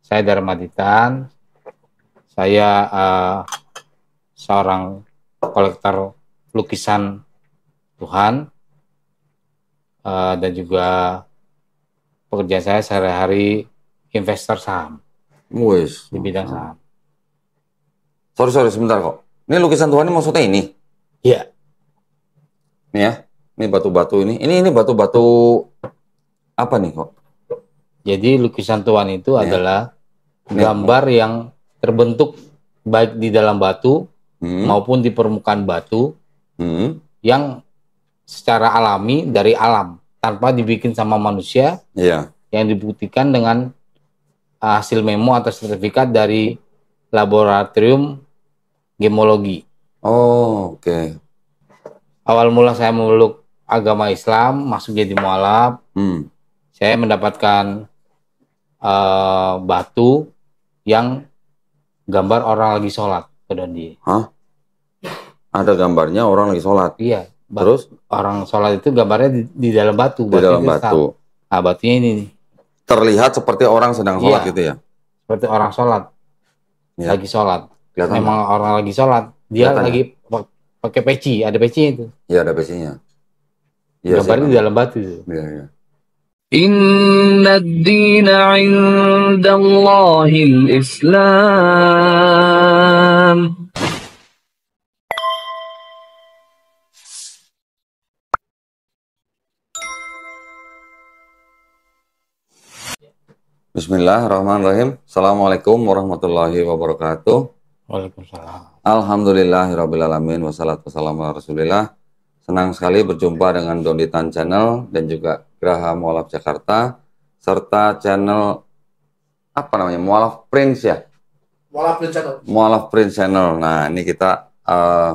Saya Darmaditan. Saya seorang kolektor lukisan Tuhan, dan juga pekerjaan saya sehari-hari investor saham Wes. di bidang saham. Sorry, sebentar kok. Ini lukisan Tuhan ini maksudnya ini? Iya. Nih ya, ini batu-batu ini. Ini batu-batu apa nih kok? Jadi lukisan Tuhan itu Ya. adalah gambar yang terbentuk baik di dalam batu maupun di permukaan batu yang secara alami dari alam tanpa dibikin sama manusia. Iya. Yang dibuktikan dengan hasil memo atau sertifikat dari laboratorium gemologi. Oh, oke. Awal mula saya memeluk agama Islam, masuk jadi mualaf. Saya mendapatkan batu yang gambar orang lagi sholat. Hah? Ada gambarnya orang lagi sholat? Iya. Terus? Orang sholat itu gambarnya di dalam batu. Di dalam batu. Nah, batunya ini nih. Terlihat seperti orang sedang sholat gitu ya? Seperti orang sholat. Ya. Lagi sholat. Kelihatan memang gak? Orang lagi sholat. Dia kelihatan lagi pakai peci. Ada pecinya itu. Iya, ada pecinya. Ya, gambarnya di dalam batu itu. Iya. Inna ad-dina 'inda Allahil Islam. Bismillahirrahmanirrahim. Assalamualaikum warahmatullahi wabarakatuh. Waalaikumsalam. Alhamdulillahirrabbilalamin. Wassalatu wassalamu ala rasulillah. Senang sekali berjumpa dengan Donditan Channel dan juga Graha Mualaf Jakarta serta channel apa namanya, Mualaf Prince ya? Mualaf Prince Channel. Mualaf Prince Channel. Nah, ini kita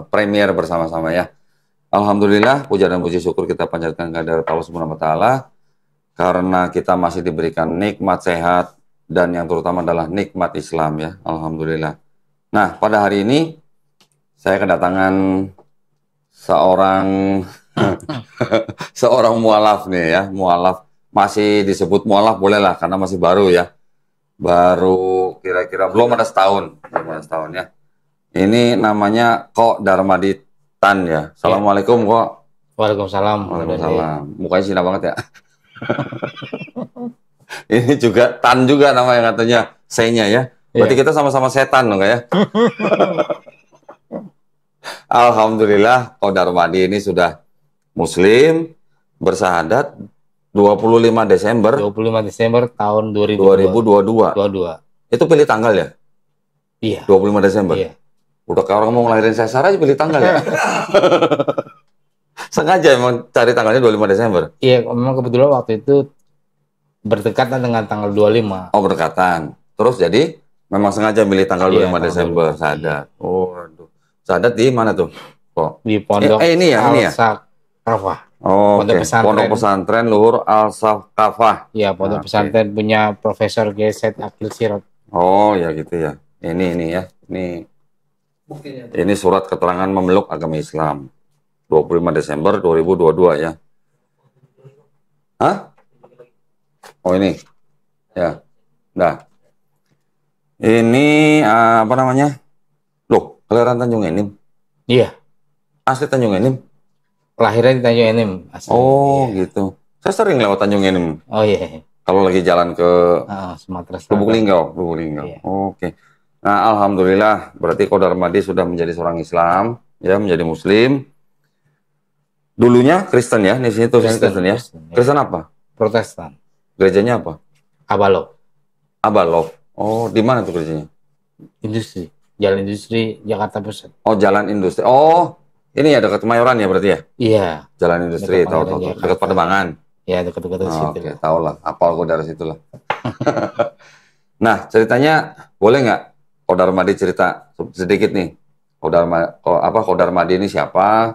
premier bersama-sama ya. Alhamdulillah, puja dan puji syukur kita panjatkan kehadirat Allah Subhanahu wa taala karena kita masih diberikan nikmat sehat dan yang terutama adalah nikmat Islam ya. Alhamdulillah. Nah, pada hari ini saya kedatangan seorang mualaf nih ya, mualaf, masih disebut mualaf boleh lah karena masih baru ya, baru kira-kira belum ada setahun ya. Ini namanya Kok Darmaditan ya. Assalamualaikum Kok. Waalaikumsalam. Waalaikumsalam. Mukanya Cina banget ya. Ini juga Tan juga namanya katanya, C-nya ya. Berarti kita sama-sama setan loh ya. Alhamdulillah, Kok Darmadi ini sudah muslim, bersahadat 25 Desember tahun 2022. Itu pilih tanggal ya? Iya. 25 Desember? Iya. Udah kayak orang mau ngelahirin sesar aja pilih tanggal ya? Sengaja emang cari tanggalnya 25 Desember? Iya, memang kebetulan waktu itu berdekatan dengan tanggal 25. Oh, berdekatan. Terus jadi memang sengaja milih tanggal 25 Desember, sahadat. Oh, aduh. Sahadat di mana tuh? Kok? Di Pondok ini ya? Al-Sakafah. Oh, oke. Pondok Pesantren Luhur Al-Sakafah. Iya, pondok pesantren punya Profesor G. Said Akil Sirot. Oh, ya gitu ya. Ini ya. Ini surat keterangan memeluk agama Islam. 25 Desember 2022 ya. Hah? Oh, ini. Ya. Nah. Ini apa namanya? Loh, kelahiran Tanjung Enim? Iya. Asli Tanjung Enim? Lahirnya di Tanjung Enim. Asli. Oh, gitu. Saya sering lewat Tanjung Enim. Oh, iya. Kalau lagi jalan ke Sumatera Selatan. Lubuk Linggau. Iya. Oke. Nah, alhamdulillah berarti Kok Darmadi sudah menjadi seorang Islam, ya, menjadi muslim. Dulunya Kristen ya, di sini tuh Kristen ya. Kristen apa? Protestan. Gerejanya apa? Abalov. Oh, di mana tuh gerejanya? Industri. Jalan Industri Jakarta Pusat. Oh, Jalan Industri. Oh, ini ya dekat Kemayoran ya berarti ya? Iya. Jalan Industri, tahu. Dekat Pademangan. Iya, dekat situ. Oke, tahu lah. Apal gue dari situ lah. Nah, ceritanya boleh nggak Kok Darmadi cerita sedikit nih? Kok Darmadi ini siapa?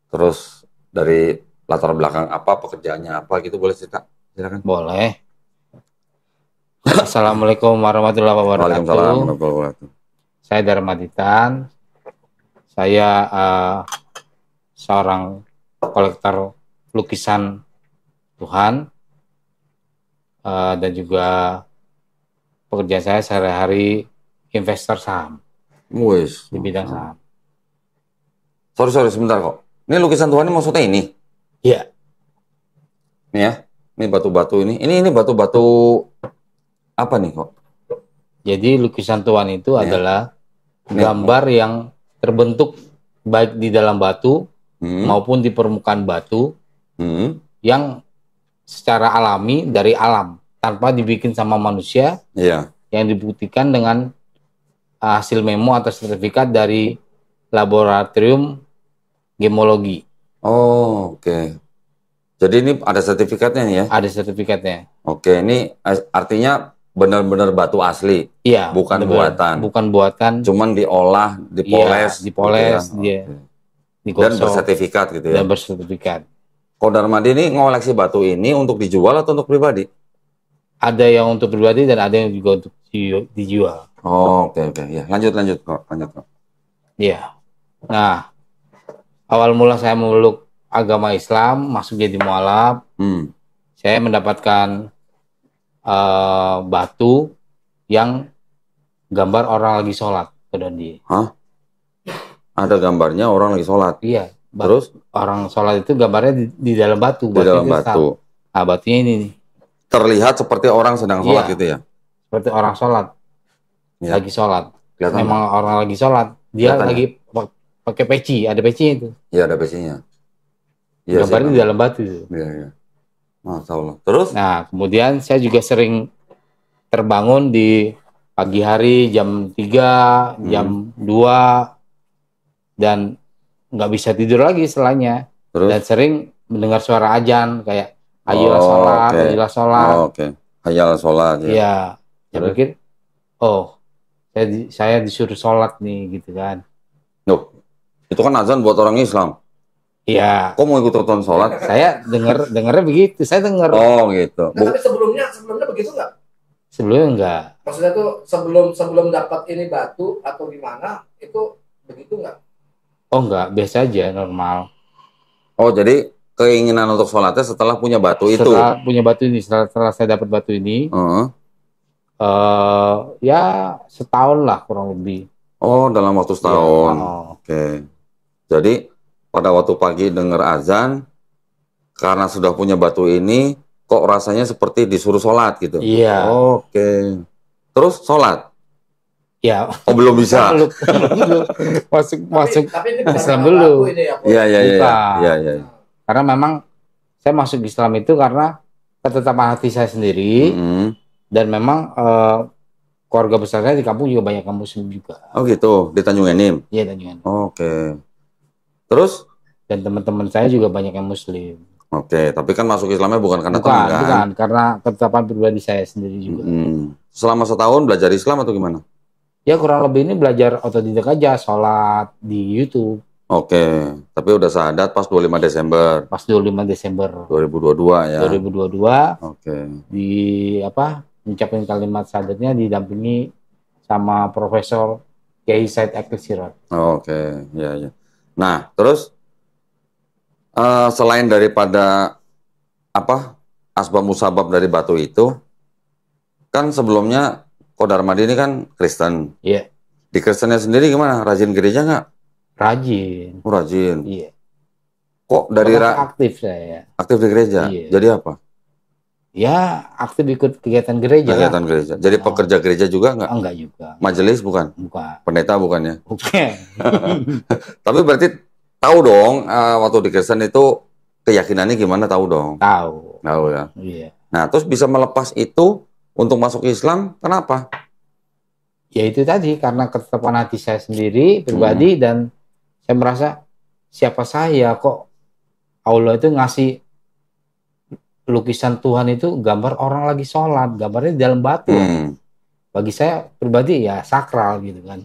Terus dari latar belakang apa, pekerjaannya apa gitu, boleh cerita? Silakan. Boleh. Assalamualaikum warahmatullahi wabarakatuh. Waalaikumsalam warahmatullahi wabarakatuh. Saya Darmaditan. Saya seorang kolektor lukisan Tuhan, dan juga pekerjaan saya sehari-hari investor saham Wis. di bidang saham. Sorry sebentar kok. Ini lukisan Tuhan ini maksudnya ini? Iya. Nih ya. Ini batu-batu ini. Ini batu-batu apa nih kok? Jadi lukisan Tuhan itu Ya. adalah gambar yang terbentuk baik di dalam batu maupun di permukaan batu yang secara alami dari alam tanpa dibikin sama manusia. Iya. Yang dibuktikan dengan hasil memo atau sertifikat dari laboratorium gemologi. Oh, oke. Jadi ini ada sertifikatnya nih ya? Ada sertifikatnya. Oke, ini artinya benar-benar batu asli. Iya. Bukan benar-benar. buatan. Bukan buatan. Cuman diolah, dipoles. Iya, dipoles, gitu ya. dia Oke. digosok. Dan bersertifikat gitu ya? Dan bersertifikat. Kodarmadi ini ngoleksi batu ini untuk dijual atau untuk pribadi? Ada yang untuk pribadi dan ada yang juga untuk dijual. Oh, oke. Ya, lanjut kok. Iya. Nah, awal mula saya memeluk agama Islam, masuk jadi mualaf. Saya mendapatkan batu yang gambar orang lagi sholat. Hah? Ada gambarnya orang lagi sholat? Iya. Terus? Orang sholat itu gambarnya di dalam batu. Di dalam batu. Nah, batunya ini nih. Terlihat seperti orang sedang sholat gitu ya? Seperti orang sholat. Ya. Lagi sholat. Kelihatan Memang orang lagi sholat. Dia Kelihatan lagi pakai peci. Ada peci itu. Iya, ada pecinya. Iya, gambarnya di dalam batu. Iya. Masya Allah. Terus? Nah, kemudian saya juga sering terbangun di pagi hari jam 3, jam 2, dan nggak bisa tidur lagi setelahnya. Terus? Dan sering mendengar suara azan kayak ayolah sholat, ayolah sholat. Oke. Hayal sholat ya. Iya. Saya pikir, saya disuruh sholat nih gitu kan. Loh, itu kan azan buat orang Islam. Iya. Kok mau ikut tonton sholat? Saya dengarnya begitu. Saya dengar. Oh gitu. Nah, tapi sebelumnya begitu nggak? Sebelumnya enggak. Maksudnya tuh sebelum dapat ini batu atau gimana itu begitu nggak? Oh enggak, biasa aja, normal. Oh jadi keinginan untuk sholatnya setelah punya batu itu? Setelah punya batu ini, setelah saya dapat batu ini, ya setahun lah kurang lebih. Oh dalam waktu setahun. Ya, Oke. Jadi pada waktu pagi dengar azan, karena sudah punya batu ini, kok rasanya seperti disuruh sholat gitu? Iya. Oke. Terus sholat? Ya. Oh belum bisa? Belum. masuk tapi ini Islam dulu. Iya. Bukan. Karena memang saya masuk Islam itu karena ketetapan hati saya sendiri, dan memang keluarga besar saya di kampung juga banyak yang Muslim juga. Oh gitu, di Tanjung Enim? Iya, Tanjung Enim. Oke. Terus? Dan teman-teman saya juga banyak yang Muslim. Oke, tapi kan masuk Islamnya bukan karena teman kan? Bukan, karena ketetapan pribadi saya sendiri juga. Selama setahun belajar Islam atau gimana? Ya kurang lebih ini belajar otodidak aja, sholat di YouTube. Oke, tapi udah syahadat pas 25 Desember. Pas 25 Desember 2022 ya. 2022. Oke. Di mengucapkan kalimat syahadatnya didampingi sama Profesor Kiai Said Akil Sirot. Oke, ya. Nah, terus selain daripada asbab musabab dari batu itu, kan sebelumnya Kodarmadi ini kan Kristen. Iya. Di Kristennya sendiri gimana? Rajin gereja nggak? Rajin. Oh, rajin. Iya. Kok dari aktif saya? Aktif di gereja. Iya. Jadi apa? Ya, aktif ikut kegiatan gereja. Kegiatan gereja. Jadi pekerja gereja juga nggak? Enggak juga. Majelis bukan? Bukan. Pendeta bukannya? Bukan. Tapi berarti tahu dong waktu di Kristen itu keyakinannya gimana, tahu dong? Tahu. Tahu ya. Iya. Nah, terus bisa melepas itu untuk masuk Islam, kenapa? Ya itu tadi, karena ketetapan hati saya sendiri, pribadi, dan saya merasa siapa saya kok Allah itu ngasih lukisan Tuhan itu gambar orang lagi sholat, gambarnya di dalam batu. Bagi saya pribadi ya sakral gitu kan.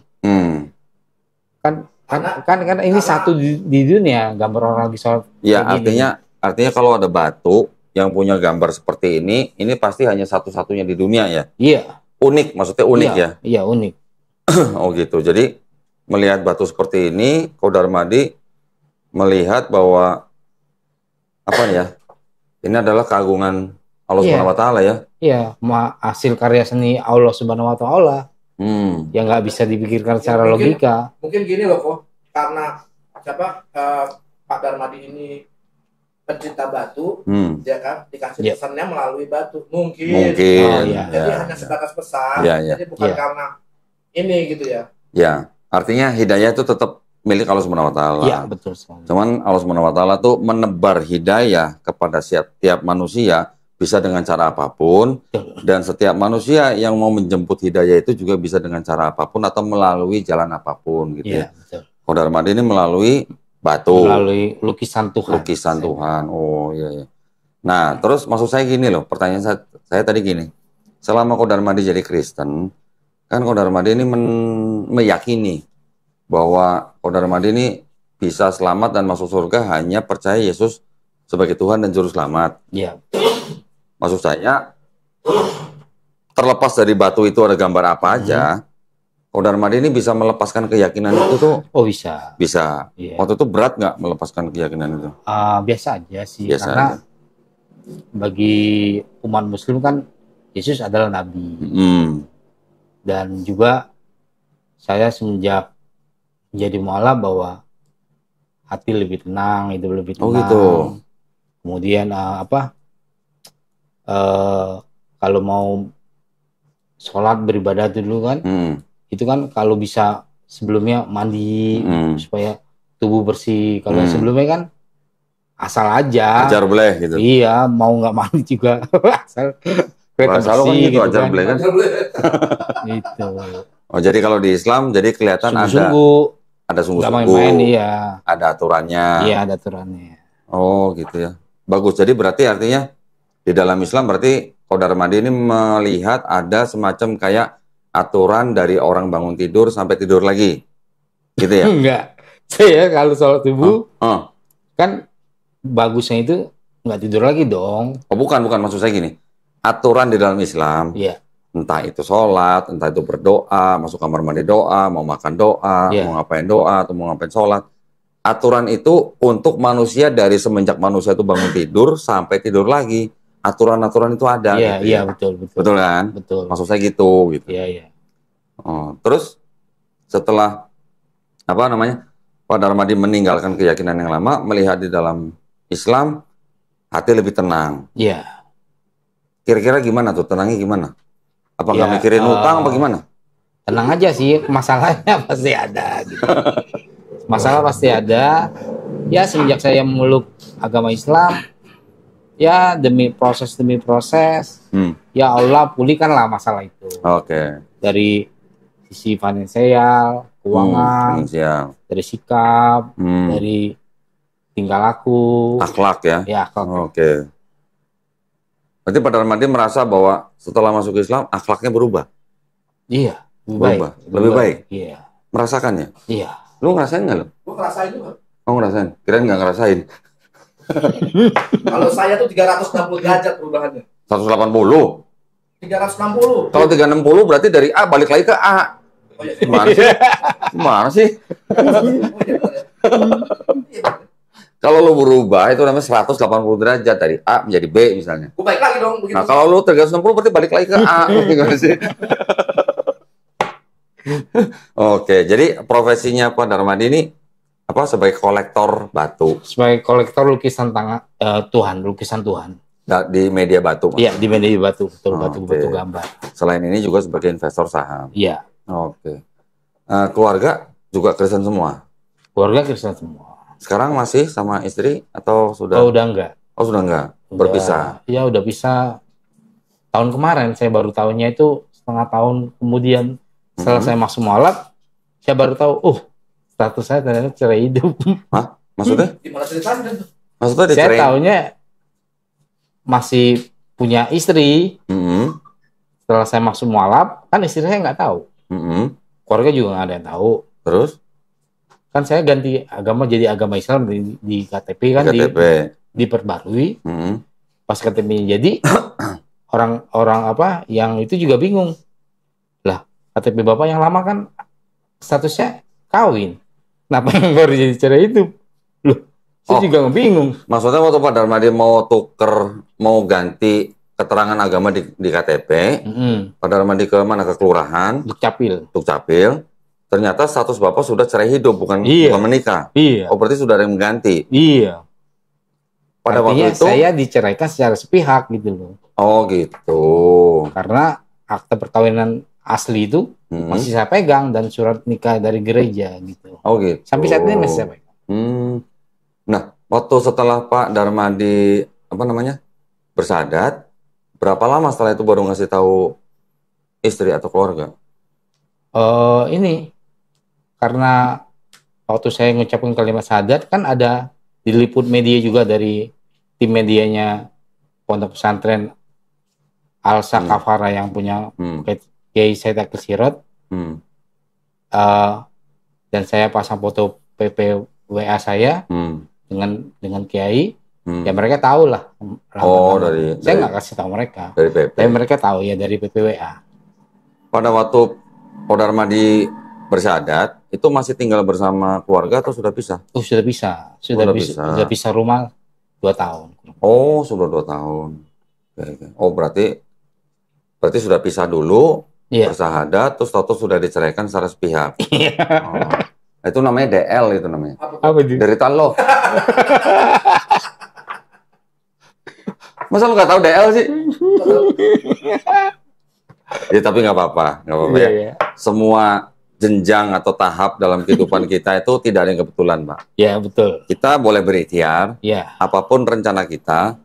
Kan ini satu di dunia, gambar orang lagi sholat. Ya artinya kalau ada batu yang punya gambar seperti ini pasti hanya satu-satunya di dunia ya? Iya. Unik, maksudnya unik ya? Iya, unik. Oh gitu, jadi melihat batu seperti ini, Kodarmadi melihat bahwa ini adalah keagungan Allah Subhanahu wa taala ya. Iya, hasil karya seni Allah Subhanahu wa taala. Yang nggak bisa dipikirkan secara logika. Mungkin gini loh kok, karena Pak Darmadi ini pencinta batu, ya kan, dikasih pesannya melalui batu. Mungkin. Jadi hanya sebatas pesan, jadi bukan karena ini gitu ya. Ya, artinya hidayah itu tetap milik Allah Subhanahu wa taala. Iya, betul sekali. Cuman Allah Subhanahu wa taala tuh menebar hidayah kepada setiap manusia bisa dengan cara apapun, dan setiap manusia yang mau menjemput hidayah itu juga bisa dengan cara apapun atau melalui jalan apapun gitu ya. Betul. Ko Darmadi ini melalui batu. Melalui lukisan Tuhan. Lukisan Tuhan. Oh iya. Nah, terus maksud saya gini loh, pertanyaan saya tadi gini. Selama Ko Darmadi jadi Kristen, kan Ko Darmadi ini meyakini bahwa Ko Darmadi ini bisa selamat dan masuk surga hanya percaya Yesus sebagai Tuhan dan Juru Selamat. Iya. Maksud saya, terlepas dari batu itu ada gambar apa aja, Ko Darmadi ini bisa melepaskan keyakinan itu tuh? Oh bisa. Bisa. Iya. Waktu itu berat nggak melepaskan keyakinan itu? Biasa aja sih, Biasa karena aja. Bagi umat Muslim kan Yesus adalah Nabi. Dan juga saya semenjak menjadi mualaf bahwa hati lebih tenang, hidup lebih tenang. Oh gitu. Kemudian kalau mau sholat beribadah dulu kan, itu kan kalau bisa sebelumnya mandi supaya tubuh bersih. Kalau sebelumnya kan asal aja. Ajar boleh gitu. Iya, mau nggak mandi juga asal kelihatan Bahasa lo kan bersih gitu, gitu ajar kan. boleh kan? Gitu. Oh jadi kalau di Islam jadi kelihatan Sungguh-sungguh. ada Nggak sungguh-sungguh. main-main, iya. Ada aturannya. Iya, ada aturannya. Oh gitu ya. Bagus. Jadi berarti artinya di dalam Islam berarti Ko Darmadi ini melihat ada semacam kayak aturan dari orang bangun tidur sampai tidur lagi. Gitu ya? Enggak. Saya kalau sholat subuh kan bagusnya itu nggak tidur lagi dong. Oh bukan maksud saya gini. Aturan di dalam Islam. Iya. Entah itu sholat, entah itu berdoa, masuk kamar mandi doa, mau makan doa, mau ngapain doa, atau mau ngapain sholat. Aturan itu untuk manusia dari semenjak manusia itu bangun tidur sampai tidur lagi. Aturan-aturan itu ada. Iya, gitu iya, ya. betul. Betul kan? Betul. Maksud saya gitu. Iya. Oh, terus setelah Pak Darmadi meninggalkan keyakinan yang lama, melihat di dalam Islam hati lebih tenang. Iya. Kira-kira gimana tuh? Tenangnya gimana? Apa nggak mikirin utang apa gimana? Tenang aja sih, masalahnya pasti ada gitu. Masalah pasti ada. Ya semenjak saya memeluk agama Islam, ya demi proses, ya Allah pulihkanlah masalah itu. Oke. Dari sisi finansial, keuangan, dari sikap, dari tingkah laku, akhlak ya. Ya, akhlak. Oke. Berarti Pak Darmadi merasa bahwa setelah masuk Islam akhlaknya berubah. Iya, lebih baik. Iya. Merasakannya? Iya. Lu ngerasain nggak lo? Gue ngerasain juga. Oh ngerasain? Kirain nggak ngerasain. Kalau saya tuh 360 derajat perubahannya. 180. 360. Kalau 360 berarti dari A balik lagi ke A. Oh, iya. Gimana sih? Kalau lu berubah itu namanya 180 derajat dari A menjadi B misalnya. Gue balik lagi dong begitu. Nah, kalau lu 360 berarti balik lagi ke A. Gimana sih? Oke, jadi profesinya Pak Darmadi ini sebagai kolektor batu. Sebagai kolektor lukisan lukisan Tuhan. Di media batu. Iya, di media batu, batu gambar. Selain ini juga sebagai investor saham. Iya. Oke. Keluarga juga Kristen semua. Keluarga Kristen semua. Sekarang masih sama istri atau sudah? Oh, udah enggak. Oh, sudah enggak. Berpisah. Iya, udah pisah. Tahun kemarin saya baru tahunya itu setengah tahun kemudian setelah saya masuk mualaf, saya baru tahu, status saya ternyata cerai hidup. Hah? Maksudnya? Gimana ceritanya? Maksudnya dicerai? Saya tahunya masih punya istri. Setelah saya masuk mualaf, kan istri saya nggak tahu. Keluarga juga nggak ada yang tahu. Terus? Kan saya ganti agama jadi agama Islam di KTP kan diperbarui. Pas KTP jadi orang yang itu juga bingung. Lah, KTP Bapak yang lama kan statusnya kawin. Kenapa yang baru jadi cerai hidup? Loh, saya juga bingung. Maksudnya waktu Pak Darmadi mau tuker, mau ganti keterangan agama di KTP, Pak Darmadi ke mana, ke kelurahan, Dukcapil, ternyata status Bapak sudah cerai hidup, bukan menikah. Iya. Oh, berarti sudah ada yang mengganti. Iya. Pada artinya waktu itu saya diceraikan secara sepihak gitu loh. Oh gitu. Karena akte perkawinan asli itu masih saya pegang dan surat nikah dari gereja gitu. Oh gitu. Sampai saat ini masih saya pegang. Nah, waktu setelah Pak Darmadi bersahadat, berapa lama setelah itu baru ngasih tahu istri atau keluarga? Ini karena waktu saya ngucapin kalimat syahadat kan ada diliput media juga dari tim medianya Pondok Pesantren Al-Sa Kafara yang punya Kiai Said Akil Sirot. Dan saya pasang foto PPWA saya dengan Kiai. Ya mereka tahu lah. Saya nggak kasih tahu mereka. Dari PP. Tapi mereka tahu ya dari PPWA. Pada waktu Pak Darmadi bersyahadat, itu masih tinggal bersama keluarga atau sudah pisah? Oh, sudah pisah. Sudah pisah rumah 2 tahun. Oh, sudah 2 tahun. Oke. Oh, berarti sudah pisah dulu, bersyahadat, terus tahu sudah diceraikan secara sepihak. Itu namanya DL itu namanya. Apa itu? Derita lo. Masa lu nggak tahu DL sih? Ya tapi nggak apa-apa ya. Semua jenjang atau tahap dalam kehidupan kita itu tidak ada yang kebetulan, Pak. Ya, betul. Kita boleh berikhtiar. Ya. Apapun rencana kita,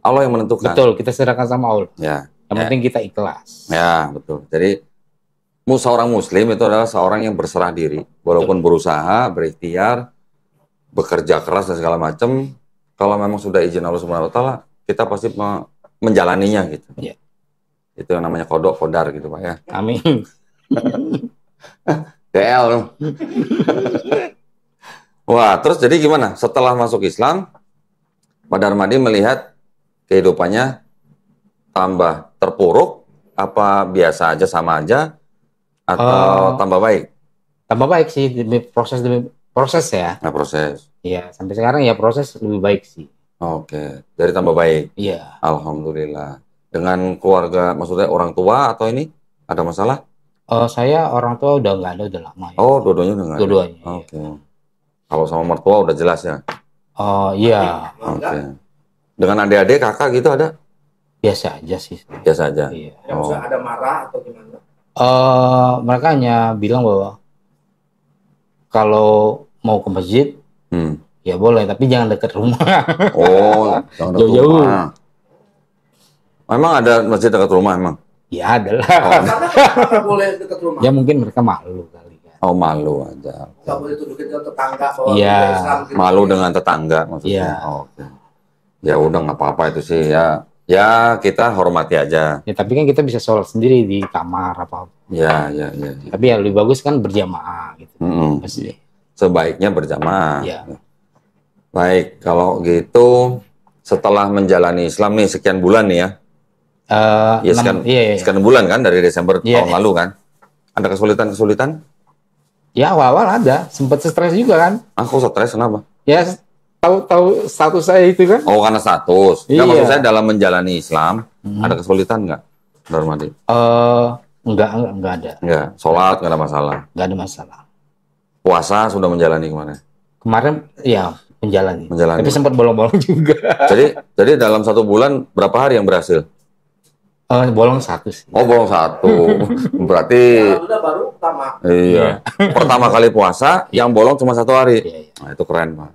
Allah yang menentukan. Betul, kita serahkan sama Allah. Ya. Yang penting kita ikhlas. Ya, betul. Jadi seorang muslim itu adalah seorang yang berserah diri, walaupun berusaha, berikhtiar, bekerja keras dan segala macam. Kalau memang sudah izin Allah Subhanahu wa taala, kita pasti menjalaninya gitu. Ya. Itu yang namanya kodok kodar gitu, Pak ya. Amin. DL. Wah, terus jadi gimana? Setelah masuk Islam, Pak Darmadi melihat kehidupannya tambah terpuruk, apa biasa aja, sama aja, atau tambah baik? Tambah baik sih, demi proses ya. Nah, proses. Iya, sampai sekarang ya proses lebih baik sih. Oke, dari tambah baik. Iya. Alhamdulillah. Dengan keluarga, maksudnya orang tua atau ini ada masalah? Saya orang tua udah nggak ada, udah lama ya. Oh, dua-duanya udah nggak ada? Dua-duanya. Oke. Kalau sama mertua udah jelas ya? Oh, iya. Oke. Dengan adik-adik, kakak gitu ada? Biasa aja sih. Biasa aja? Iya. Yang ada marah atau gimana? Mereka hanya bilang bahwa kalau mau ke masjid, ya boleh, tapi jangan dekat rumah. Oh, jangan dekat rumah. Memang ada masjid dekat rumah emang? Ya ada lah. Karena boleh dekat rumah. Ya mungkin mereka malu kali kan. Oh, malu aja. Nggak boleh tunjukin ke tetangga. Iya. Gitu. Malu dengan tetangga maksudnya. Iya. Oh, oke. Ya udah nggak apa-apa itu sih ya. Ya kita hormati aja. Ya tapi kan kita bisa sholat sendiri di kamar apa. Ya. Tapi ya lebih bagus kan berjamaah gitu. Pasti. Sebaiknya berjamaah. Ya. Baik, kalau gitu setelah menjalani Islam nih sekian bulan nih ya. Sekian bulan kan dari Desember tahun lalu kan. Ada kesulitan-kesulitan? Ya awal-awal ada, sempat stres juga kan. Aku stres kenapa? Ya tahu status saya itu kan. Oh karena status. Nggak, maksud saya dalam menjalani Islam ada kesulitan nggak, Darmadi? Enggak ada. Enggak, sholat nggak ada masalah. Nggak ada masalah. Puasa sudah menjalani kemarin? Kemarin ya menjalani. Tapi sempat bolong-bolong juga. Jadi dalam 1 bulan berapa hari yang berhasil? Bolong 1 sih. Oh, bolong 1. Berarti udah baru pertama. Iya. Pertama kali puasa yang bolong cuma 1 hari. Iya. Nah, itu keren, Pak.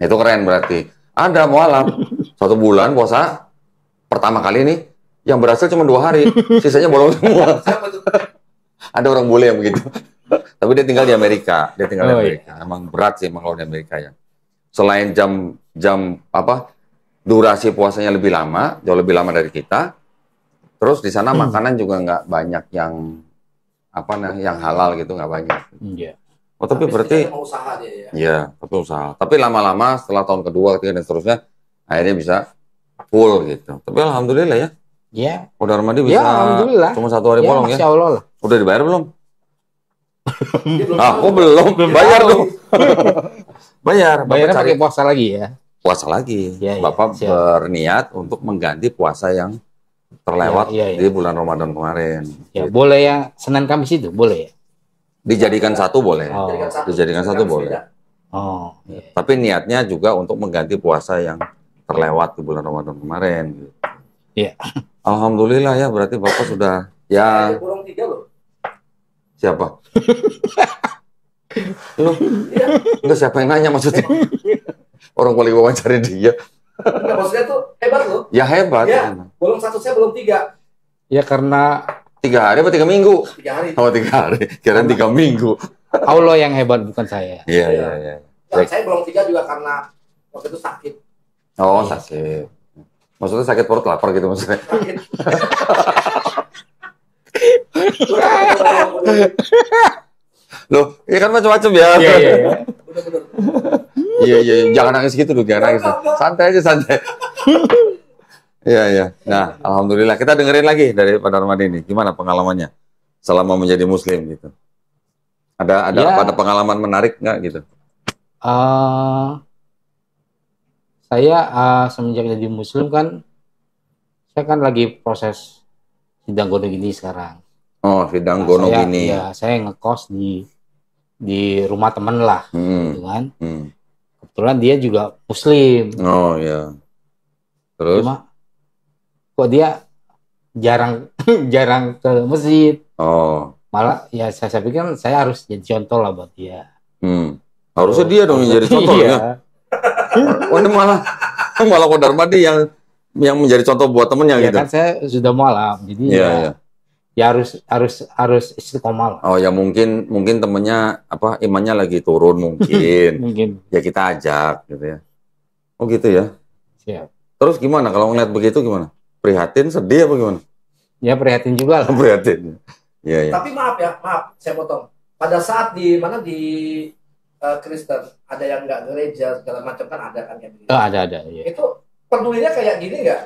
Itu keren berarti. Ada mualaf 1 bulan puasa pertama kali nih yang berhasil cuma 2 hari. Sisanya bolong semua. Ada orang bule yang begitu. Tapi dia tinggal di Amerika. Iya. Emang berat sih emang kalau di Amerika ya. Selain jam durasi puasanya lebih lama, jauh lebih lama dari kita. Terus di sana makanan juga nggak banyak yang yang halal gitu, nggak banyak. Iya. Oh tapi berarti usaha dia ya. Iya, tapi usaha. Tapi lama-lama setelah tahun kedua, ketiga dan seterusnya akhirnya bisa full gitu. Tapi alhamdulillah ya. Iya. Udah Darmadi bisa cuma 1 hari bolong ya. Masya Allah lah. Udah dibayar belum? Aku belum bayar dong. Bayarnya pakai puasa lagi ya. Puasa lagi. Ya, Bapak berniat untuk mengganti puasa yang terlewat di bulan Ramadan kemarin. Ya, gitu. Boleh ya Senin Kamis itu, boleh ya? Dijadikan satu boleh. Dijadikan satu boleh. Iya. Tapi niatnya juga untuk mengganti puasa yang terlewat di bulan Ramadan kemarin. Gitu. Iya. Alhamdulillah ya, berarti Bapak sudah ya. Kurang 3 loh. Siapa? Loh, enggak siapa yang nanya maksudnya? Orang paling wawancara dia. Enggak, maksudnya tuh hebat loh. Ya hebat. Ya, belum 1, saya belum 3. Ya karena 3 hari apa 3 minggu? 3 hari. Oh 3 hari, kirain 3 minggu. Allah yang hebat bukan saya. Iya. Nah, saya belum 3 juga karena waktu itu sakit. Oh sakit. Maksudnya sakit perut lapar gitu maksudnya? Sakit. Loh, ya kan macam-macam ya. Iya. Iya, jangan nangis gitu loh, jangan nangis. Santai aja, santai. Iya. Nah, alhamdulillah kita dengerin lagi dari Pak Darmadi ini. Gimana pengalamannya selama menjadi Muslim gitu? Ada pengalaman menarik nggak gitu? Saya semenjak jadi Muslim kan, saya kan lagi proses sidang Gonogini sekarang. Oh, sidang Gonogini. Iya, saya ngekos di rumah temen lah, gitu kan. Kebetulan dia juga Muslim. Oh iya. Terus? Cuma kok dia jarang ke masjid. Oh. Malah ya saya pikir saya harus jadi contoh lah buat dia. Harusnya dia dong yang jadi contoh ya. Oh ini malah Ko Darmadi yang menjadi contoh buat temennya gitu. Ya kan saya sudah mualaf, jadi ya harus istiqomah lah. Oh ya mungkin temennya imannya lagi turun mungkin. Mungkin. Ya kita ajak gitu ya. Oh gitu ya. Siap. Terus gimana kalau ngeliat begitu gimana? Prihatin, sedih apa gimana? Ya prihatin juga lah. Prihatin. Iya. Tapi maaf saya potong. Pada saat di Kristen ada yang nggak gereja segala macam kan ada kan kayak gitu. Oh, ada. Ya. Itu pedulinya kayak gini nggak?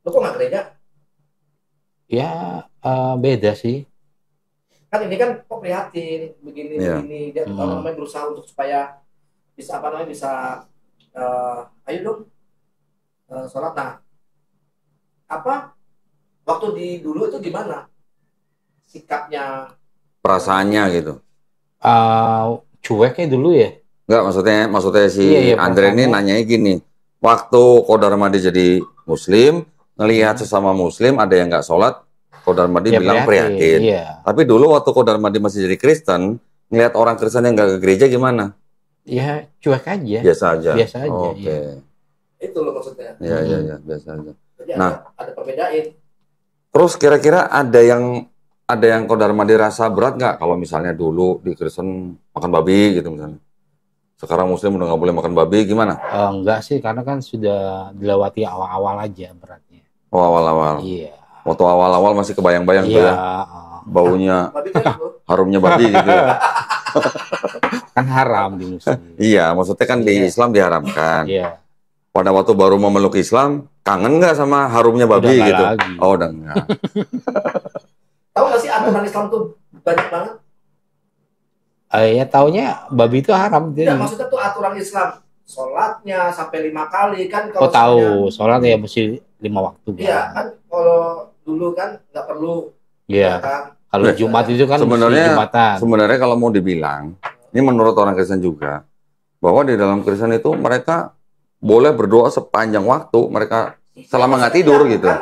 Lu kok nggak gereja? Ya beda sih. Kan ini kan kok prihatin begini. Dia berusaha untuk supaya bisa ayo dong sholat. Nah waktu di dulu itu gimana sikapnya? Perasaannya gitu. Cueknya dulu ya. Enggak, maksudnya si Andre ini nanyanya gini. Waktu Ko Darmadi jadi Muslim, ngelihat sesama Muslim ada yang nggak sholat, Ko Darmadi bilang prihatin. Iya. Tapi dulu waktu Ko Darmadi masih jadi Kristen, ngelihat orang Kristen yang nggak ke gereja gimana? Ya cuek aja. Biasa aja. Oke. Iya. Itu loh maksudnya. Iya, biasa aja. Jadi ada perbedaan. Terus kira-kira ada yang Ko Darmadi rasa berat nggak kalau misalnya dulu di Kristen makan babi gitu misalnya? Sekarang Muslim udah nggak boleh makan babi, gimana? Enggak sih, karena kan sudah dilewati awal-awal aja beratnya. Oh awal-awal. Iya. Waktu awal-awal masih kebayang-bayang tuh ya. Baunya, harumnya babi gitu ya. Kan haram di Muslim. Iya, maksudnya kan di Islam diharamkan. Iya. Pada waktu baru memeluk Islam, kangen nggak sama harumnya babi udah gitu? Lagi. Oh udah enggak. Tahu nggak sih aturan Islam tuh banyak banget? Ya taunya babi itu haram. Ya maksudnya tuh aturan Islam, sholatnya sampai 5 kali kan? Kalau tahu sholat ya mesti 5 waktu. Iya kan, kalau dulu kan nggak perlu. Iya. Kan? Kalau Jumat itu kan sebenarnya kalau mau dibilang, ini menurut orang Kristen juga, bahwa di dalam Kristen itu mereka boleh berdoa sepanjang waktu, mereka selama nggak tidur gitu.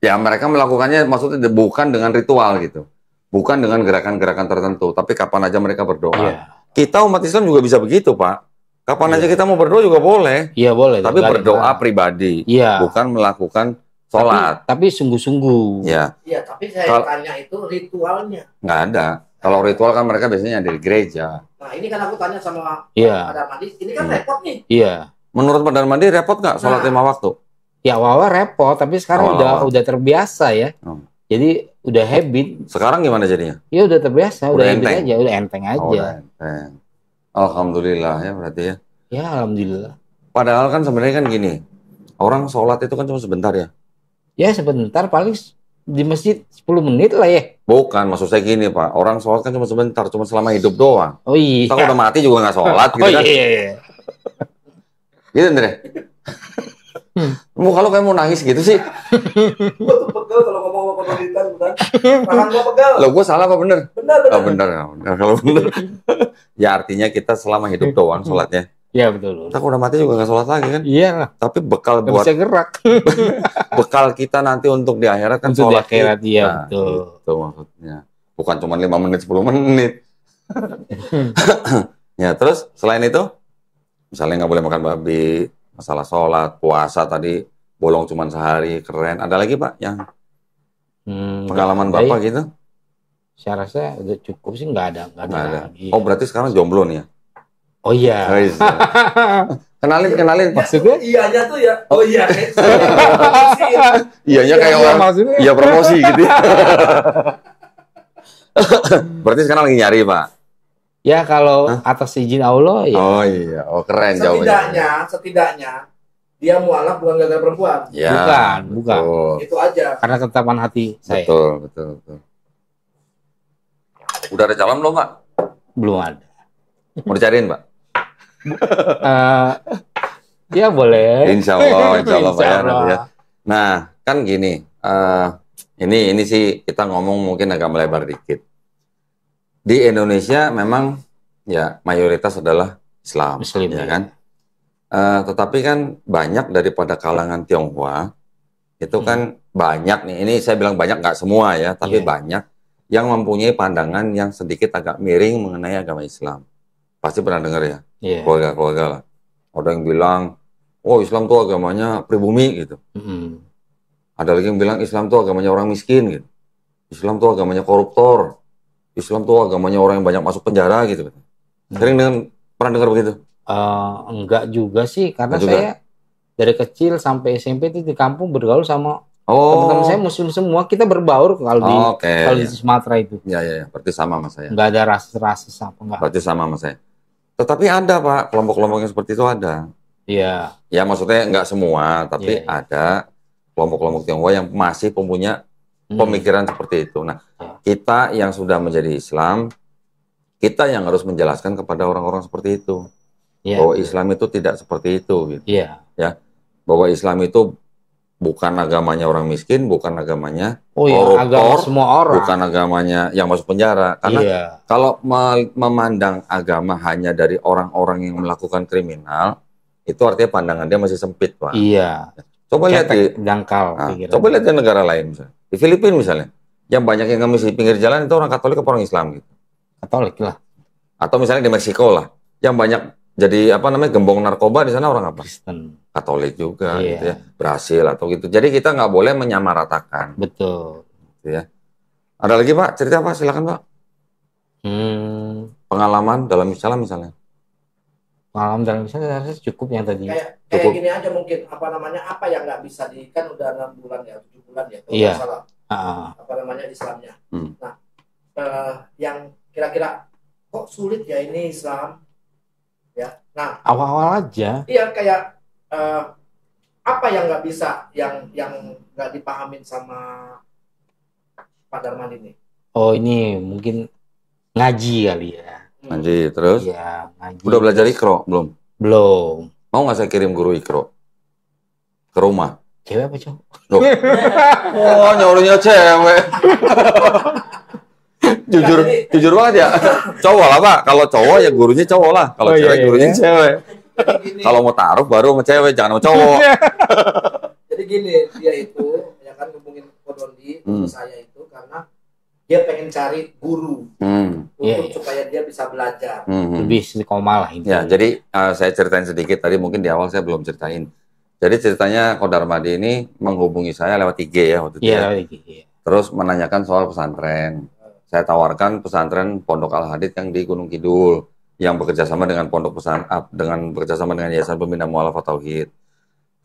Ya mereka melakukannya maksudnya bukan dengan ritual gitu. Bukan dengan gerakan-gerakan tertentu, tapi kapan aja mereka berdoa. Yeah. Kita umat Islam juga bisa begitu, Pak. Kapan aja kita mau berdoa juga boleh. Iya, boleh. Tapi berdoa pribadi, bukan melakukan sholat. Tapi sungguh-sungguh. Iya. Iya, tapi saya tanya itu ritualnya. Nggak ada. Kalau ritual kan mereka biasanya dari gereja. Nah, ini kan aku tanya sama Pak Darmadi, ini kan repot nih. Iya. Menurut Pak Darmadi repot nggak sholat 5 waktu? Ya awal repot, tapi sekarang udah terbiasa ya. Jadi udah habit. Sekarang gimana jadinya? Ya udah terbiasa, udah habit enteng. aja, udah enteng aja. Udah enteng. Alhamdulillah ya berarti ya. Ya alhamdulillah. Padahal kan sebenarnya kan gini, orang sholat itu kan cuma sebentar ya. Ya sebentar, paling di masjid 10 menit lah ya. Bukan, maksud saya gini Pak, orang sholat kan cuma sebentar, cuma selama hidup doang. Oh iya. Kalau udah mati juga nggak sholat gitu kan. Iya. Gitu Andre? Muka lo kayak mau nangis gitu sih. Gua tuh pegel kalau ngomong sama pendidikan, bukan? Tangan gua pegel. Lo gue salah apa bener? Benar. Oh, bener. Kalau bener. Ya artinya kita selama hidup doang sholatnya. Iya betul. Kita udah mati juga nggak sholat lagi kan? Iya lah. Tapi bekal Gak buat bisa gerak. bekal kita nanti untuk di akhirat kan Untuk di sholat. akhirat, iya Nah, betul. itu maksudnya. Bukan cuma 5 menit, 10 menit. Ya terus selain itu, misalnya nggak boleh makan babi, masalah sholat, puasa tadi bolong cuma sehari, keren. Ada lagi Pak yang pengalaman Bapak gitu? Saya rasa udah cukup sih, nggak ada lagi. Oh berarti sekarang jomblo nih ya? Oh iya. Kenalin. Maksudnya? Iyanya tuh ya. Oh iya. Iyanya kayak orang maksudnya. Iya promosi gitu. Berarti sekarang lagi nyari Pak? Ya kalau atas izin Allah ya. Oh iya, keren jawabannya. Setidaknya dia mualaf bukan gara-gara perempuan. Ya, bukan. Itu aja. Karena ketetapan hati saya. Betul. Udah ada calon belum Pak? Belum ada. Mau dicariin Pak? Ya boleh. Insya Allah Pak ya, nanti ya. Allah. Nah, kan gini, ini sih kita ngomong mungkin agak melebar dikit. Di Indonesia memang ya mayoritas adalah Islam, Muslim, ya kan. Tetapi kan banyak daripada kalangan Tionghoa itu kan banyak nih. Ini saya bilang banyak, nggak semua ya, tapi banyak yang mempunyai pandangan yang sedikit agak miring mengenai agama Islam. Pasti pernah dengar ya, keluarga-keluarga lah. Ada yang bilang, oh Islam tuh agamanya pribumi gitu. Ada lagi yang bilang Islam tuh agamanya orang miskin gitu. Islam tuh agamanya koruptor. Islam tuh agamanya orang yang banyak masuk penjara gitu. Pernah dengar begitu? Enggak juga sih, karena saya dari kecil sampai SMP itu di kampung bergaul sama teman-teman saya Muslim semua. Kita berbaur kalau di Sumatera itu. Ya, berarti sama sama saya. Enggak ada rasis apa enggak. Berarti sama sama saya. Tetapi ada Pak, kelompok-kelompok yang seperti itu ada. Iya. Ya maksudnya nggak semua, tapi ada kelompok-kelompok Tionghoa yang masih punya pemikiran seperti itu. Nah, kita yang sudah menjadi Islam, kita yang harus menjelaskan kepada orang-orang seperti itu. Bahwa Islam itu tidak seperti itu gitu. Ya. Bahwa Islam itu bukan agamanya orang miskin, bukan agamanya koruptor, agama semua orang. bukan agamanya yang masuk penjara. Karena kalau memandang agama hanya dari orang-orang yang melakukan kriminal, itu artinya pandangan dia masih sempit, Pak. Iya. Coba lihat coba lihat di negara lain misalnya. Di Filipina misalnya, yang banyak yang ngemis di pinggir jalan itu orang Katolik atau orang Islam gitu. Katolik lah. Atau misalnya di Meksiko lah, yang banyak jadi gembong narkoba di sana orang apa? Kristen. Katolik juga gitu ya. Brasil atau gitu. Jadi kita nggak boleh menyamaratakan. Betul. Gitu ya. Ada lagi Pak, cerita Pak, silakan Pak. Pengalaman dalam Islam misalnya. Pengalaman dalam Islam saya cukup yang tadi. Kayak gini aja mungkin, apa yang nggak bisa kan udah 6 bulan ya, 7 bulan ya, kalau nggak salah. Islamnya. Nah, yang kira-kira kok sulit ya ini Islam. Ya, nah awal-awal aja. Iya kayak apa yang nggak bisa, yang nggak dipahamin sama Pak Darman ini? Oh ini mungkin ngaji kali ya. Ngaji terus? Iya ngaji. Udah belajar Iqra belum? Belum. Mau nggak saya kirim guru Iqra ke rumah? Cewek apa cowok? Oh nyuruhnya cewek. jujur banget ya. Cowok lah Pak. Kalau cowok ya gurunya cowok lah. Kalau cewek gurunya cewek. Kalau mau taruh baru sama cewek, jangan sama cowok. Jadi gini, dia itu ya kan ngomongin Kodondi saya itu karena dia pengen cari guru untuk supaya dia bisa belajar. Lebih istiqomah lah ini. Ya, jadi saya ceritain sedikit tadi, mungkin di awal saya belum ceritain. Jadi ceritanya Kodar Madi ini menghubungi saya lewat IG ya waktu itu. Iya, lewat IG. Terus menanyakan soal pesantren. Saya tawarkan pesantren Pondok Al-Hadid yang di Gunung Kidul, yang bekerja sama dengan bekerja sama dengan Yayasan Pembina Mu'alafah Tauhid.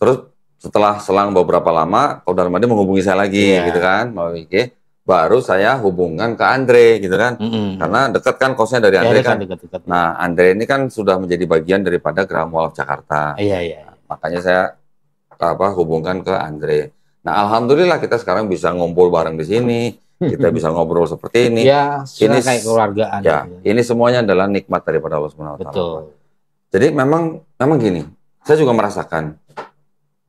Terus setelah selang beberapa lama, Kodar Madi menghubungi saya lagi, gitu kan, melalui IG. Baru saya hubungkan ke Andre, gitu kan, karena dekat kan kosnya dari Andre kan. Dekat. Nah, Andre ini kan sudah menjadi bagian daripada Geraha Mu'alaf Jakarta. Iya. Makanya saya hubungkan ke Andre. Nah, alhamdulillah kita sekarang bisa ngumpul bareng di sini. Kita bisa ngobrol seperti ini. Ya, ini kayak keluargaan. Ya, ini semuanya adalah nikmat daripada Allah Subhanahu wa taala. Betul. Jadi memang gini, saya juga merasakan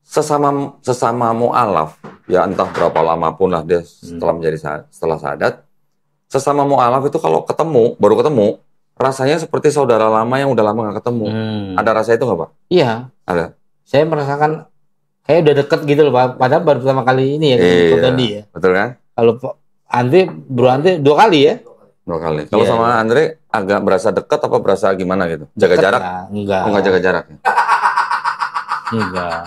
sesama mu'alaf, ya entah berapa lama pun lah dia setelah syahadat, sesama mu'alaf itu kalau baru ketemu, rasanya seperti saudara lama yang udah lama nggak ketemu. Ada rasa itu nggak, Pak? Iya. Ada. Saya merasakan kayak udah deket gitu loh, Pak. Padahal baru pertama kali ini ya, Tony ya. Betul kan? Kalau Bro Andre 2 kali ya? 2 kali. Kalau sama Andre agak berasa dekat apa berasa gimana gitu? Jaga Deket jarak? lah. Enggak. Oh, nggak jaga jarak. Enggak.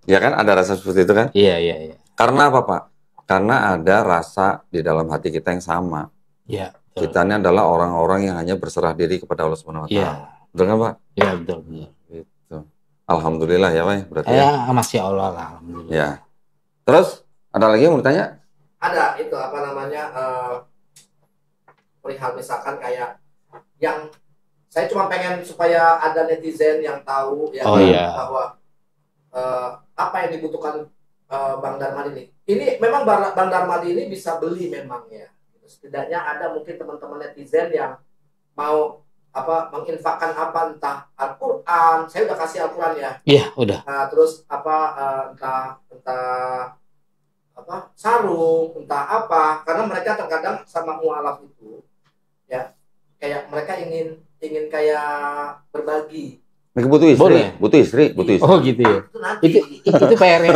Ya kan ada rasa seperti itu kan? Iya. Karena apa, Pak? Karena ada rasa di dalam hati kita yang sama. Iya. Kita ini adalah orang-orang yang hanya berserah diri kepada Allah Subhanahu wa taala. Iya. Betul kan, Pak? Iya, betul. Gitu. Alhamdulillah ya, Pak, berarti Masya Allah lah, alhamdulillah. Ya. Terus ada lagi yang mau ditanya? Ada itu apa namanya perihal misalkan kayak yang saya cuma pengen supaya ada netizen yang tahu ya bahwa apa yang dibutuhkan Bang Darmadi ini. Ini memang Bang Darmadi ini bisa beli memang ya. Setidaknya ada mungkin teman-teman netizen yang mau menginfakkan entah Al-Quran, saya udah kasih Al-Quran ya. Iya, udah. Nah, terus entah sarung, entah apa, karena mereka terkadang sama mualaf itu ya kayak mereka ingin kayak berbagi. Mereka butuh istri, boleh. butuh istri. Oh gitu ya. Itu PR-nya.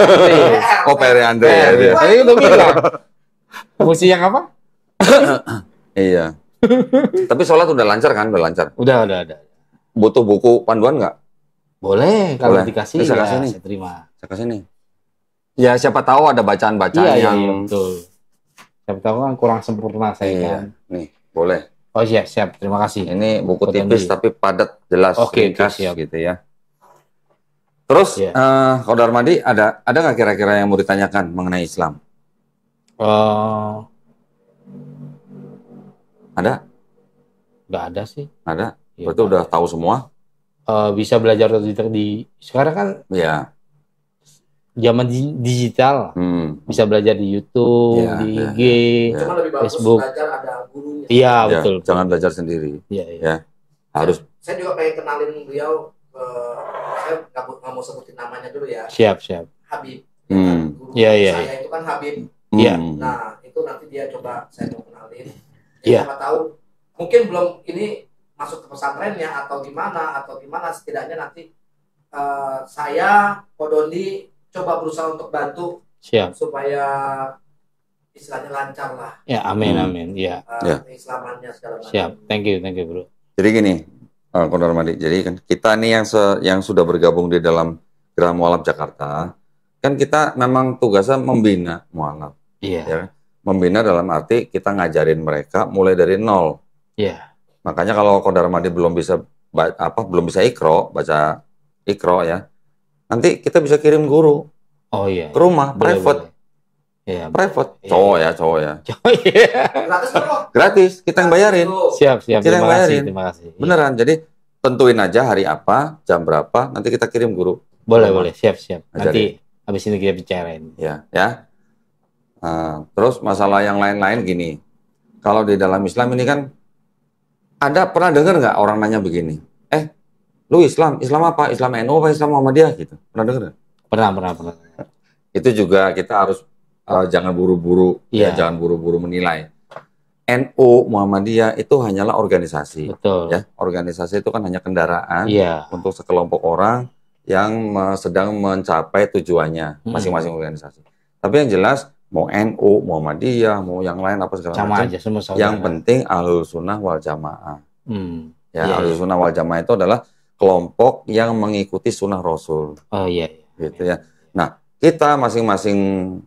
Oh, PR-nya Andre. Tadi udah bilang. Mesti yang apa? Iya. Tapi sholat udah lancar kan? Udah lancar. Udah. Butuh buku panduan nggak? Boleh, kalau dikasih saya ya kasih nih. saya terima. Saya kasih nih. Ya siapa tahu ada bacaan-bacaan yang betul. Siapa tahu kan kurang sempurna saya kan. Nih, boleh. Oh siap. Terima kasih. Ini buku tipis tapi padat, jelas, ringkas gitu ya. Terus, Kak Darmadi, ada nggak kira-kira yang mau ditanyakan mengenai Islam? Ada? Nggak ada sih. Ada? Berarti udah tahu semua? Bisa belajar di sekarang kan zaman digital. Bisa belajar di YouTube, di IG, Cuma lebih bagus Facebook. belajar ada gurunya. Iya, betul. Jangan belajar sendiri. Iya. Harus. Saya juga pengen kenalin beliau. Saya nggak mau sebutin namanya dulu ya. Siap. Habib. Guru Iya. saya itu kan Habib. Iya. Nah, itu nanti dia coba saya mau kenalin. Iya. Siapa tahu mungkin belum ini masuk ke pesantrennya atau gimana setidaknya nanti saya Kodondi coba berusaha untuk bantu supaya istilahnya lancar lah. Ya, amin. Ya. Keislamannya segala macam. Siap. Thank you, bro. Jadi gini, Kak Darmadi. Jadi kan kita nih yang sudah bergabung di dalam Gerakan Mualaf Jakarta, kan kita memang tugasnya membina mualaf. Iya. Ya, membina dalam arti kita ngajarin mereka mulai dari nol. Iya. Makanya kalau Kak Darmadi belum bisa baca ikro ya, nanti kita bisa kirim guru. Oh iya. Ke rumah, private. Iya. Private. Cowok ya. Gratis bro. Gratis, kita yang bayarin. Siap. Kita yang bayarin. Terima kasih. Beneran. Jadi tentuin aja hari apa, jam berapa, nanti kita kirim guru. Boleh. Siap. Nanti Ajarin. habis ini kita bicarain. Ya. Terus masalah yang lain-lain gini. Kalau di dalam Islam ini kan pernah dengar nggak orang nanya begini? Lu Islam apa? Islam NU apa Islam Muhammadiyah gitu? Pernah dengar nggak? Pernah. Itu juga kita harus jangan buru-buru, jangan buru-buru menilai. NU Muhammadiyah itu hanyalah organisasi. Betul. Ya, organisasi itu kan hanya kendaraan untuk sekelompok orang yang sedang mencapai tujuannya masing-masing organisasi. Tapi yang jelas mau NU, Muhammadiyah, mau yang lain apa segala macam. Aja, semua saudara. Yang penting Ahlus Sunnah wal Jamaah. Ahlus Sunnah wal Jamaah itu adalah kelompok yang mengikuti sunnah Rasul. Oh iya. Gitu ya. Nah, kita masing-masing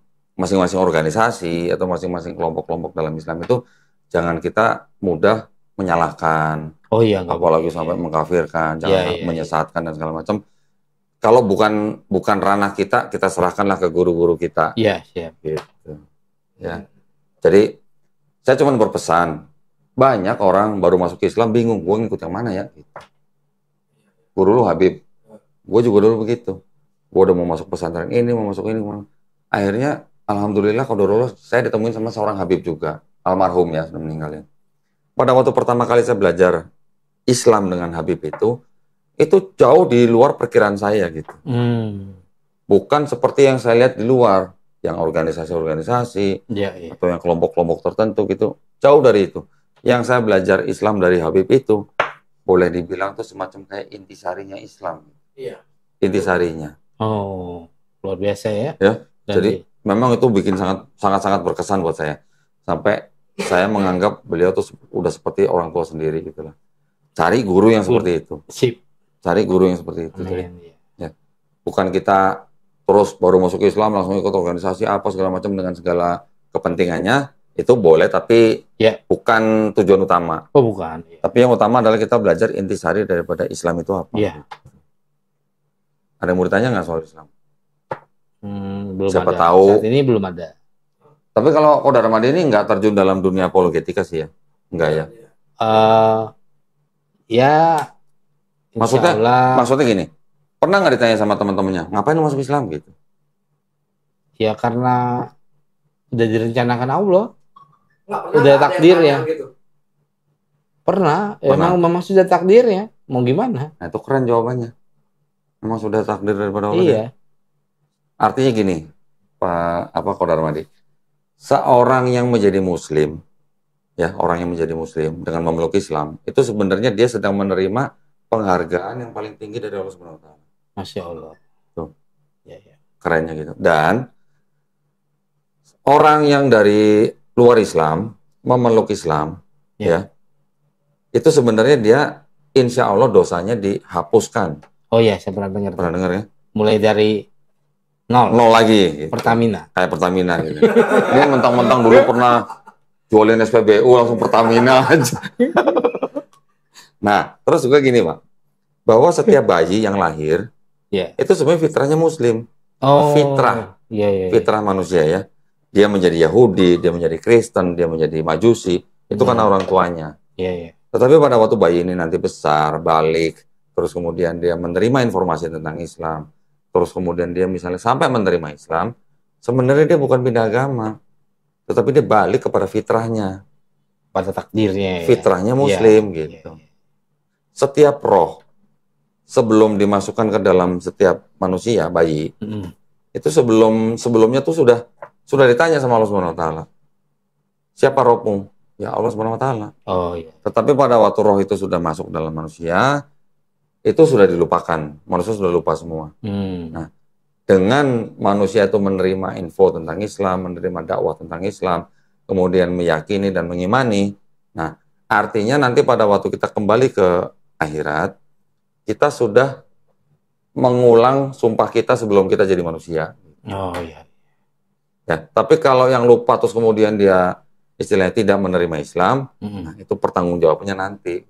organisasi atau masing-masing kelompok-kelompok dalam Islam itu jangan kita mudah menyalahkan. Oh iya. Apalagi sampai mengkafirkan, jangan menyesatkan dan segala macam. Kalau bukan ranah kita serahkanlah ke guru-guru kita. Iya, siap. Gitu. Ya. Jadi saya cuma berpesan, banyak orang baru masuk Islam bingung, gue ngikut yang mana ya? Gitu. Guru lu Habib, gue juga dulu begitu. Gue udah mau masuk pesantren ini, mau masuk ini. Akhirnya, alhamdulillah, qadarullah, saya ditemuin sama seorang Habib juga, almarhum ya, sudah meninggal ya. Pada waktu pertama kali saya belajar Islam dengan Habib itu jauh di luar perkiraan saya gitu. Bukan seperti yang saya lihat di luar, yang organisasi-organisasi atau yang kelompok-kelompok tertentu gitu, jauh dari itu. Yang saya belajar Islam dari Habib itu boleh dibilang tuh semacam kayak intisarinya Islam. Iya. Intisarinya. Oh, luar biasa ya. Ya. Jadi memang itu bikin sangat berkesan buat saya. Sampai saya menganggap beliau tuh udah seperti orang tua sendiri gitu lah. Cari guru yang seperti itu. Sip. Cari guru yang seperti itu. Jadi, ya. Bukan kita terus baru masuk Islam langsung ikut organisasi apa segala macam dengan segala kepentingannya. Itu boleh tapi bukan tujuan utama. Oh, bukan. Tapi yang utama adalah kita belajar intisari daripada Islam itu apa. Iya. Ada yang mau ditanya nggak soal Islam? Belum Siapa ada. tahu. Saat ini belum ada. Tapi kalau Qadar Madi ini nggak terjun dalam dunia apologetika sih ya? Enggak ya? Ya, maksudnya gini, pernah nggak ditanya sama teman-temannya, ngapain lu masuk Islam gitu? Ya karena udah direncanakan Allah. Udah takdirnya. Gitu. Pernah. Memang sudah takdirnya. Mau gimana? Nah, itu keren jawabannya. Memang sudah takdir daripada Allah. Iya. Ya? Artinya gini, Pak Qadar Madi. Seorang yang menjadi muslim, ya, orang yang menjadi muslim dengan memeluk Islam, itu sebenarnya dia sedang menerima penghargaan yang paling tinggi dari Allah Subhanahu wa taala. Masya Allah. Tuh. Ya, ya. Kerennya gitu. Dan orang yang dari luar Islam memeluk Islam, ya, itu sebenarnya dia insya Allah dosanya dihapuskan. Oh iya, saya pernah dengar. Pernah dengar ya? Mulai dari nol lagi. Gitu. Pertamina. Kayak Pertamina gitu. Dia mentang-mentang dulu pernah jualin SPBU langsung Pertamina aja. Nah, terus juga gini Pak, bahwa setiap bayi yang lahir, itu sebenarnya fitrahnya Muslim. Oh, fitrah. Fitrah manusia ya. Dia menjadi Yahudi, dia menjadi Kristen, dia menjadi Majusi, itu kan orang tuanya. Tetapi pada waktu bayi ini nanti besar, balik, terus kemudian dia menerima informasi tentang Islam, terus kemudian dia misalnya sampai menerima Islam, sebenarnya dia bukan pindah agama, tetapi dia balik kepada fitrahnya. Pada takdirnya. Fitrahnya Muslim gitu. Setiap roh, sebelum dimasukkan ke dalam setiap manusia, bayi, itu sebelumnya tuh sudah ditanya sama Allah Subhanahu wa taala. Siapa rohmu? Ya Allah Subhanahu wa taala. Oh iya. Tetapi pada waktu roh itu sudah masuk dalam manusia, itu sudah dilupakan. Manusia sudah lupa semua. Nah, dengan manusia itu menerima info tentang Islam, menerima dakwah tentang Islam, kemudian meyakini dan mengimani, nah, artinya nanti pada waktu kita kembali ke akhirat, kita sudah mengulang sumpah kita sebelum kita jadi manusia. Oh iya. Ya, tapi kalau yang lupa terus kemudian dia istilahnya tidak menerima Islam, nah, itu pertanggungjawabannya nanti.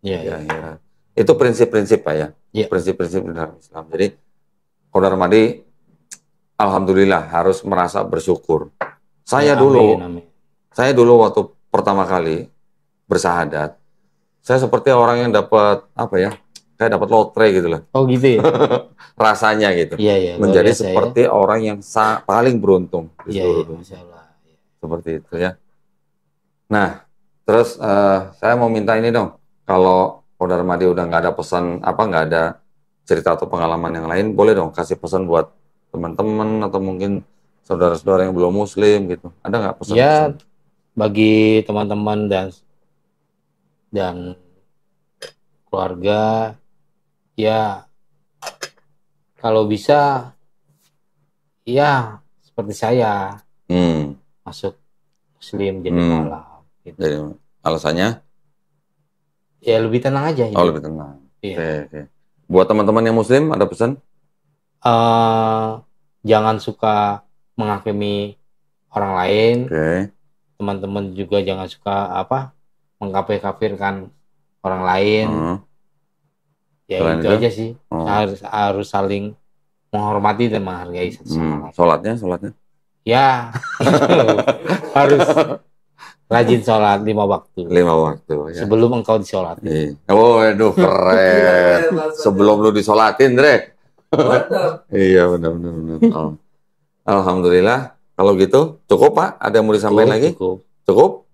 Iya. Itu prinsip-prinsip Pak ya, prinsip-prinsip dalam Islam. Jadi Qadar Madi, alhamdulillah harus merasa bersyukur. Saya dulu waktu pertama kali bersahadat, saya seperti orang yang dapat kayak dapat lotre gitu loh. Oh gitu ya. Rasanya gitu. Iya, menjadi seperti orang yang paling beruntung di seluruh dunia. Seperti itu ya. Nah, terus saya mau minta ini dong. Kalau Qadar Madi udah nggak ada pesan, nggak ada cerita atau pengalaman yang lain, boleh dong kasih pesan buat teman-teman atau mungkin saudara-saudara yang belum Muslim gitu. Ada nggak pesan? Ya, bagi teman-teman dan keluarga, ya kalau bisa, ya seperti saya masuk Muslim jadi mualaf. Gitu. Jadi, alasannya? Ya lebih tenang aja. Oh, lebih tenang. Iya. Oke. Buat teman-teman yang Muslim ada pesan? Jangan suka menghakimi orang lain. Teman-teman juga jangan suka mengkafir-kafirkan orang lain. Ya itu aja sih. Harus saling menghormati dan menghargai satu sama lain. Sholatnya? Ya, harus rajin sholat 5 waktu. 5 waktu. Ya. Sebelum engkau disolatin. Oh, aduh keren. Sebelum lu disolatin, Dre. Iya, benar. Oh. Alhamdulillah. Kalau gitu, cukup Pak? Ada yang mau disampaikan lagi? Cukup.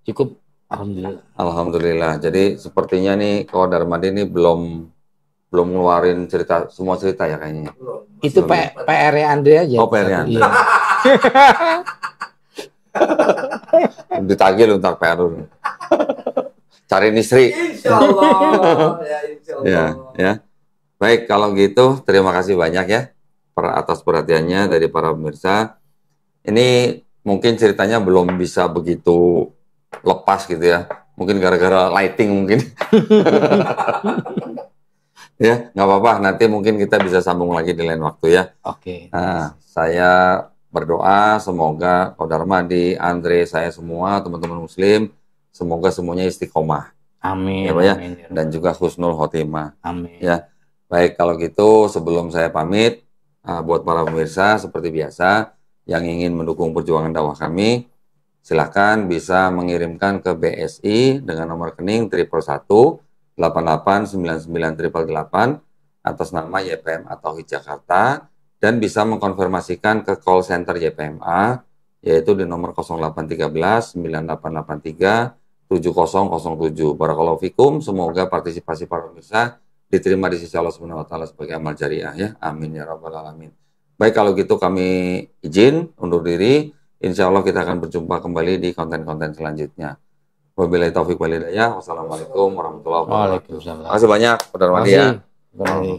Alhamdulillah. Alhamdulillah. Jadi sepertinya nih Ko Darmadi ini belum ngeluarin semua cerita ya kayaknya. Itu PR-nya Andre aja. Oh, PR-nya Andre. Iya. Ditagih lu ntar PR lu. Cariin istri. Insyaallah. Ya. Baik, kalau gitu terima kasih banyak ya atas perhatiannya dari para pemirsa. Ini mungkin ceritanya belum bisa begitu lepas gitu ya. Mungkin gara-gara lighting mungkin. Ya, nggak apa-apa. Nanti mungkin kita bisa sambung lagi di lain waktu ya. Oke. Nah, saya berdoa semoga Ko Darmadi, Andre, saya semua teman-teman Muslim semoga semuanya istiqomah. Amin. Ya, Pak, ya. Amin. Dan juga husnul khotimah. Amin. Ya. Baik, kalau gitu sebelum saya pamit, buat para pemirsa seperti biasa yang ingin mendukung perjuangan dakwah kami, silakan bisa mengirimkan ke BSI dengan nomor rekening 11188998888 atas nama YPM atau Jakarta dan bisa mengkonfirmasikan ke call center YPMA yaitu di nomor 0813 9883 7007. Barakallahu fikum, semoga partisipasi para pemirsa diterima di sisi Allah Subhanahu wa taala sebagai amal jariah ya. Amin ya rabbal alamin. Baik, kalau gitu kami izin undur diri. Insya Allah kita akan berjumpa kembali di konten-konten selanjutnya. Wabillahi taufiq wal hidayah. Wassalamualaikum warahmatullahi wabarakatuh. Waalaikumsalam. Terima kasih banyak, Ko Darmadi ya. Terima kasih.